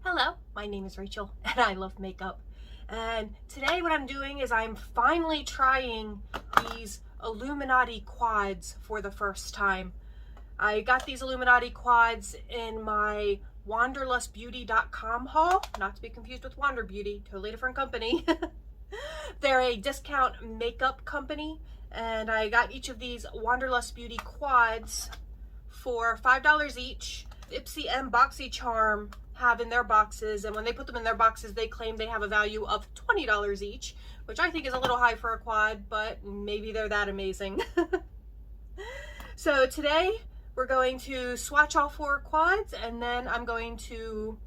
Hello, my name is Rachel and I love makeup. And today what I'm doing is I'm finally trying these Illuminati quads for the first time. I got these Illuminati quads in my wanderlustbeauty.com haul, not to be confused with Wander Beauty, totally different company. They're a discount makeup company, and I got each of these Wanderlust Beauty quads for $5 each. Ipsy and BoxyCharm have in their boxes, and when they put them in their boxes they claim they have a value of $20 each, which I think is a little high for a quad, but maybe they're that amazing. So today we're going to swatch all 4 quads, and then I'm going to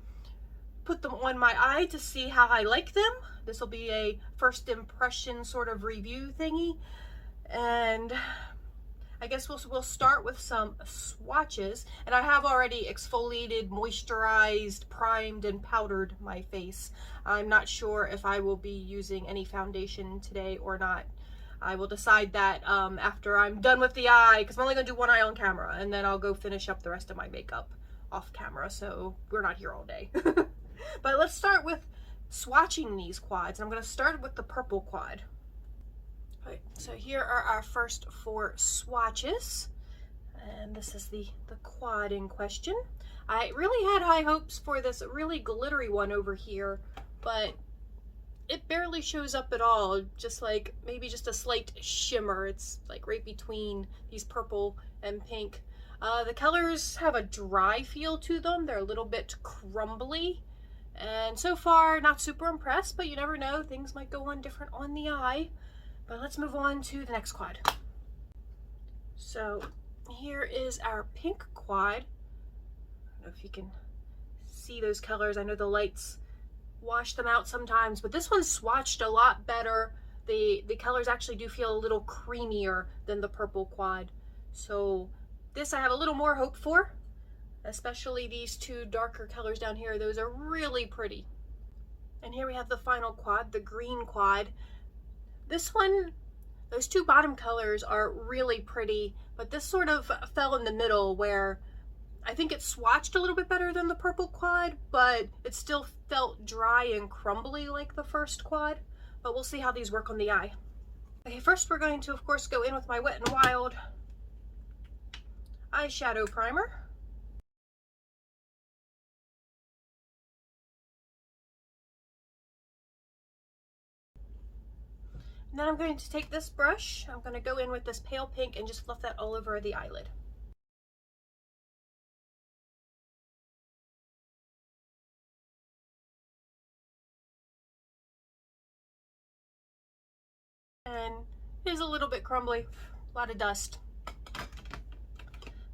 put them on my eye to see how I like them. This will be a first impression sort of review thingy, and I guess we'll start with some swatches. And I have already exfoliated, moisturized, primed, and powdered my face. I'm not sure if I will be using any foundation today or not. I will decide that after I'm done with the eye, because I'm only going to do one eye on camera, and then I'll go finish up the rest of my makeup off camera, so we're not here all day. But let's start with swatching these quads. I'm going to start with the purple quad. Right, so here are our first 4 swatches, and this is the quad in question. I really had high hopes for this really glittery one over here, but it barely shows up at all, just like maybe just a slight shimmer. It's like right between these purple and pink. The colors have a dry feel to them. They're a little bit crumbly, and so far not super impressed, but you never know, things might go on different on the eye. But let's move on to the next quad. So here is our pink quad. I don't know if you can see those colors. I know the lights wash them out sometimes, but this one's swatched a lot better. The colors actually do feel a little creamier than the purple quad. So this I have a little more hope for, especially these 2 darker colors down here. Those are really pretty. And here we have the final quad, the green quad. This one, those 2 bottom colors are really pretty, but this sort of fell in the middle where I think it swatched a little bit better than the purple quad, but it still felt dry and crumbly like the first quad. But we'll see how these work on the eye. Okay, first we're going to, of course, go in with my Wet n Wild eyeshadow primer. And then I'm going to take this brush, I'm going to go in with this pale pink and just fluff that all over the eyelid. And it is a little bit crumbly, a lot of dust.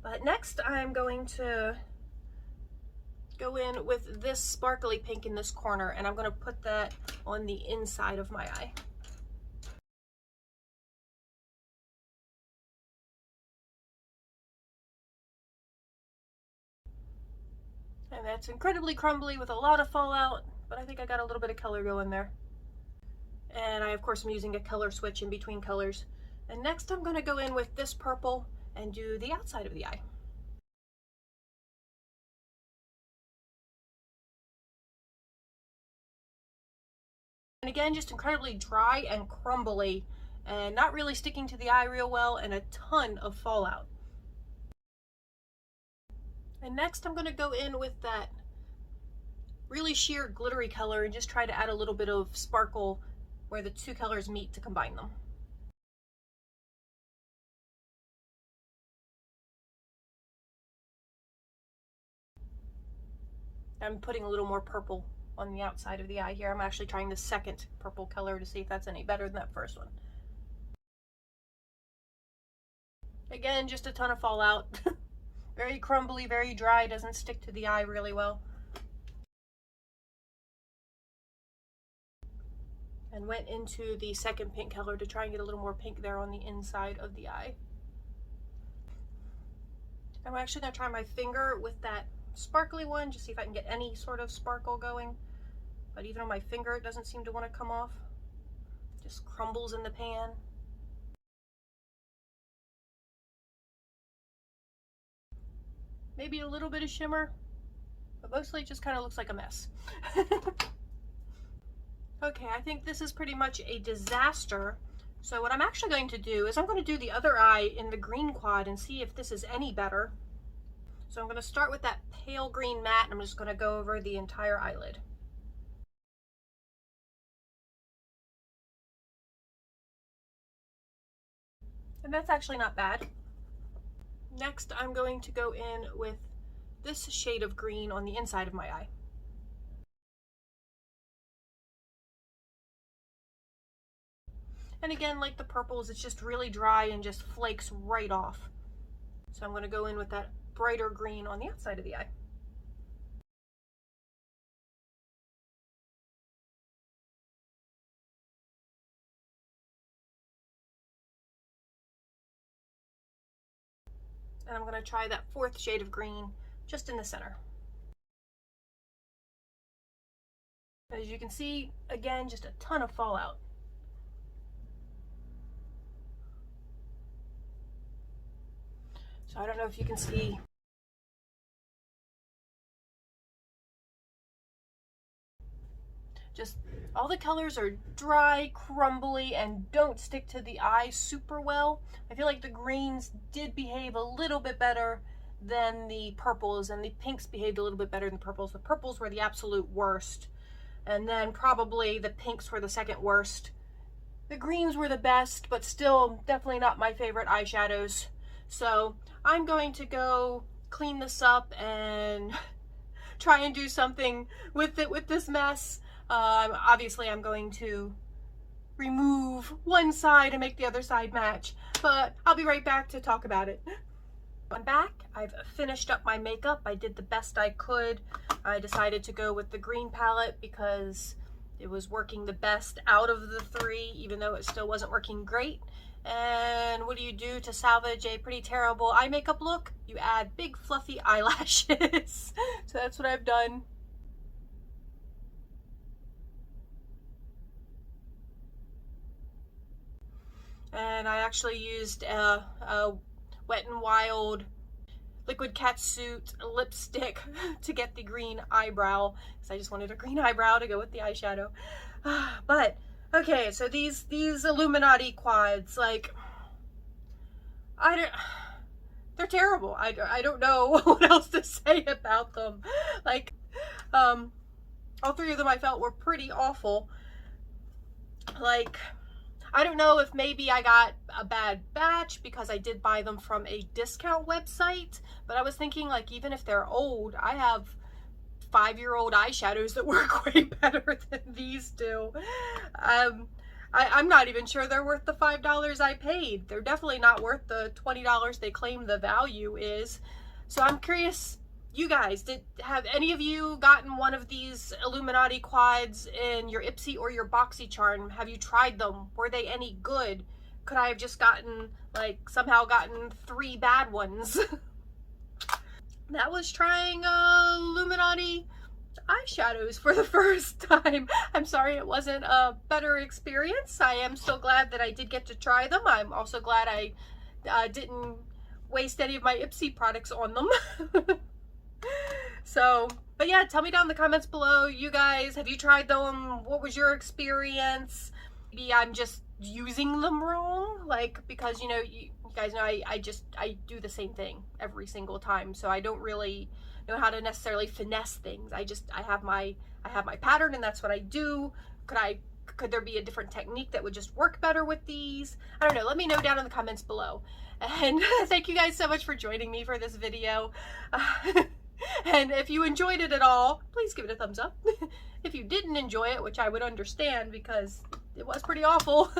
But next I'm going to go in with this sparkly pink in this corner, and I'm going to put that on the inside of my eye. And that's incredibly crumbly with a lot of fallout, but I think I got a little bit of color going there. And I, of course, am using a color switch in between colors. And next I'm going to go in with this purple and do the outside of the eye. And again, just incredibly dry and crumbly, and not really sticking to the eye real well, and a ton of fallout. And next I'm going to go in with that really sheer glittery color and just try to add a little bit of sparkle where the 2 colors meet to combine them. I'm putting a little more purple on the outside of the eye here. I'm actually trying the second purple color to see if that's any better than that first one. Again, just a ton of fallout. Very crumbly, very dry, doesn't stick to the eye really well. And went into the second pink color to try and get a little more pink there on the inside of the eye. I'm actually going to try my finger with that sparkly one, just see if I can get any sort of sparkle going. But even on my finger it doesn't seem to want to come off. Just crumbles in the pan. Maybe a little bit of shimmer, but mostly it just kind of looks like a mess. Okay, I think this is pretty much a disaster. So what I'm actually going to do is I'm going to do the other eye in the green quad and see if this is any better. So I'm going to start with that pale green matte, and I'm just going to go over the entire eyelid. And that's actually not bad. Next, I'm going to go in with this shade of green on the inside of my eye. And again, like the purples, it's just really dry and just flakes right off. So I'm going to go in with that brighter green on the outside of the eye. And I'm going to try that fourth shade of green just in the center. As you can see, again, just a ton of fallout. So I don't know if you can see. Just all the colors are dry, crumbly, and don't stick to the eye super well. I feel like the greens did behave a little bit better than the purples, and the pinks behaved a little bit better than the purples. The purples were the absolute worst, and then probably the pinks were the second worst. The greens were the best, but still definitely not my favorite eyeshadows. So I'm going to go clean this up and try and do something with it with this mess. Obviously I'm going to remove one side and make the other side match, but I'll be right back to talk about it. I'm back. I've finished up my makeup. I did the best I could. I decided to go with the green palette because it was working the best out of the three, even though it still wasn't working great. And what do you do to salvage a pretty terrible eye makeup look? You add big fluffy eyelashes. So that's what I've done. And I actually used a Wet n Wild Liquid Catsuit lipstick to get the green eyebrow, because I just wanted a green eyebrow to go with the eyeshadow. But okay, so these Illuminati quads, like, they're terrible. I don't know what else to say about them. Like, all three of them I felt were pretty awful. Like, I don't know if maybe I got a bad batch because I did buy them from a discount website, but I was thinking, like, even if they're old, I have 5-year-old eyeshadows that work way better than these do. I'm not even sure they're worth the $5 I paid. They're definitely not worth the $20 they claim the value is. So I'm curious, you guys, have any of you gotten one of these Illuminati quads in your Ipsy or your BoxyCharm? Have you tried them? Were they any good? Could I have just gotten, like, somehow gotten 3 bad ones? That was trying Illuminati eyeshadows for the first time. I'm sorry it wasn't a better experience. I am still glad that I did get to try them. I'm also glad I didn't waste any of my Ipsy products on them. So, but yeah, tell me down in the comments below, you guys, have you tried them? What was your experience? Maybe I'm just using them wrong, like, because, you know, you guys know I do the same thing every single time, so I don't really know how to necessarily finesse things. I have my pattern, and that's what I do. Could there be a different technique that would just work better with these? I don't know. Let me know down in the comments below. And thank you guys so much for joining me for this video. And if you enjoyed it at all, please give it a thumbs up. If you didn't enjoy it, which I would understand because it was pretty awful,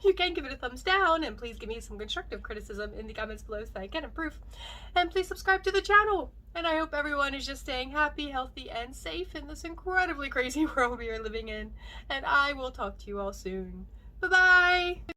you can give it a thumbs down, and please give me some constructive criticism in the comments below so that I can improve. And please subscribe to the channel. And I hope everyone is just staying happy, healthy, and safe in this incredibly crazy world we are living in. And I will talk to you all soon. Bye-bye!